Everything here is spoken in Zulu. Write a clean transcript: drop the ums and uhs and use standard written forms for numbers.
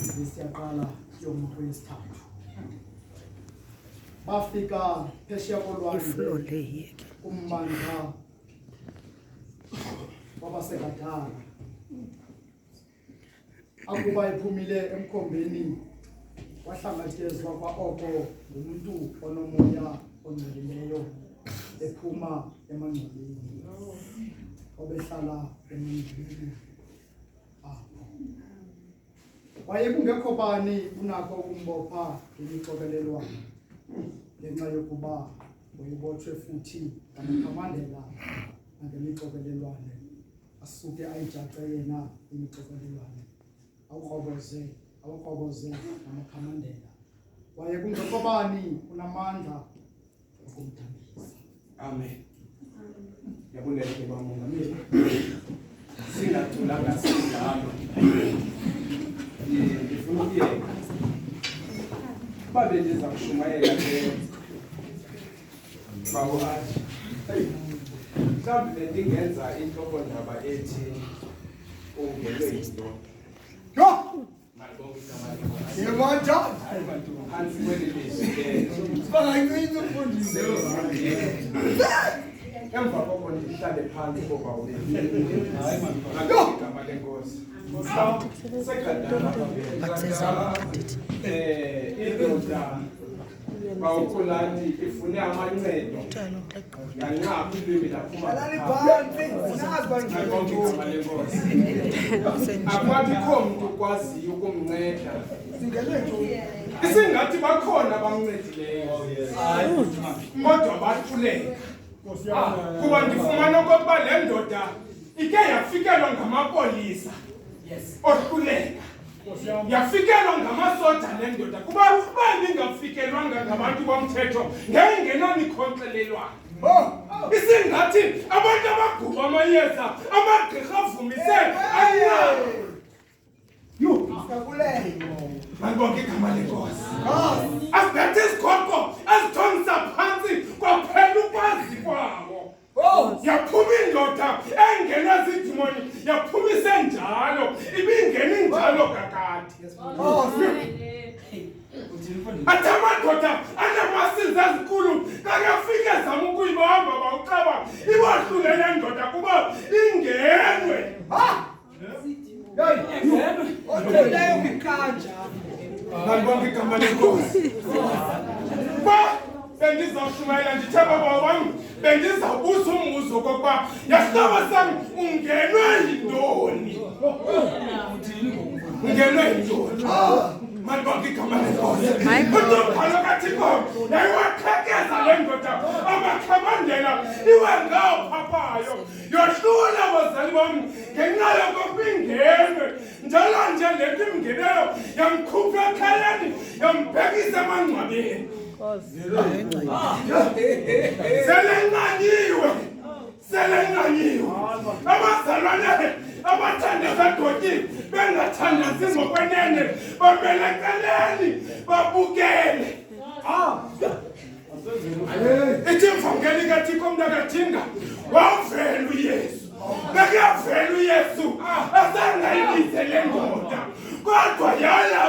Isiyaqala yoma kwesithathu. Bafika phesheya kolwandle ummandla wabasekadala. Akuba ephumile emkhombeni wahlangatyezwa kwaoko ngumuntu onomoya ongcolileyo ephuma emangcwabeni. Obehlala emangcwabeni apho. Wayekungekho bani unakho ukumbopha ngemixokelelwano ngenxa yokuba wayebotshwe futhi ngamakhamandela nangemixokelelwano asuke ayijaxe yena imixokelelwano awukroboze ngamakhamandela. Wayekungekho bani unamandla okumthambisa. Amen. Yabonela ke bamongameli. Singathulanga sinjalo. Ngifuna ukuyeka. Babe ndiza kushumayela ke. Bawo athi. Mhlawumbe ndingenza inhloko ndaba ethi ungenwe yinto. Yo! Malibonke igama lenkosi. Yebonja! Hansi kwelilizwi. Sibangayincinci umfundisi. Emva koko ndihlale phansi koba ubeni. Hayi igama lenkosi. Sekadala. Indoda bawukolani ifune amancedo. Yanqa ilwimi laphuma. Akwabikho umuntu okwaziyo ukumnceda. Isingathi bakhona abamncedileyo. Kodwa bathuleka. Kuba ndifumana okokuba le ndoda ike yafikelwa ngamapolisa. Ohluleka. Yafikelwa ngamasoja le ndoda. Kuba ndingafikelwanga ngabantu bomthetho ngengenanikhonxelelwano. Isingathi abantu abagubha amayeza amagqirha avumise malibonke igama lenkosi. Asibethe isigogo azithongisa phantsi kwaphela ukwazi kwawo. Yaphuma indoda engena zidimoni yaphuma isenjalo ibingena njalo kakade. Athi amadoda anamasizi ezikhulu kakafike zama ukuyibamba bawucaba ibahlulele ndoda kuba ingenwe. Malibonke igama lenkosi. Bendizawushumayela ndithe baba wami bendizawubuza umbuzo kokuba yasihlobo sami ungenwe yintoni? Ungenwe yintoni? Malibonke igama lenkosi. UNkohla kaThixo yayiwaqhekeza le ndoda amakhamandela iwe ngawuphapayo. Yohlula bazali bami ngenxa yokokuba ingenwe. Njalo nje le nto imngeneyo yamkhupha ekhayeni yambhekisa emangcwabeni. Selenqanyiwe. Abazalwane abathandaza dotini bengathandazi ngokwenene babelekeleni babukele. Ithi imvangeli kaThixo mntakaThinga wavela uYesu. Bekuyavela uYesu asengayibizele ndoda kodwa yaya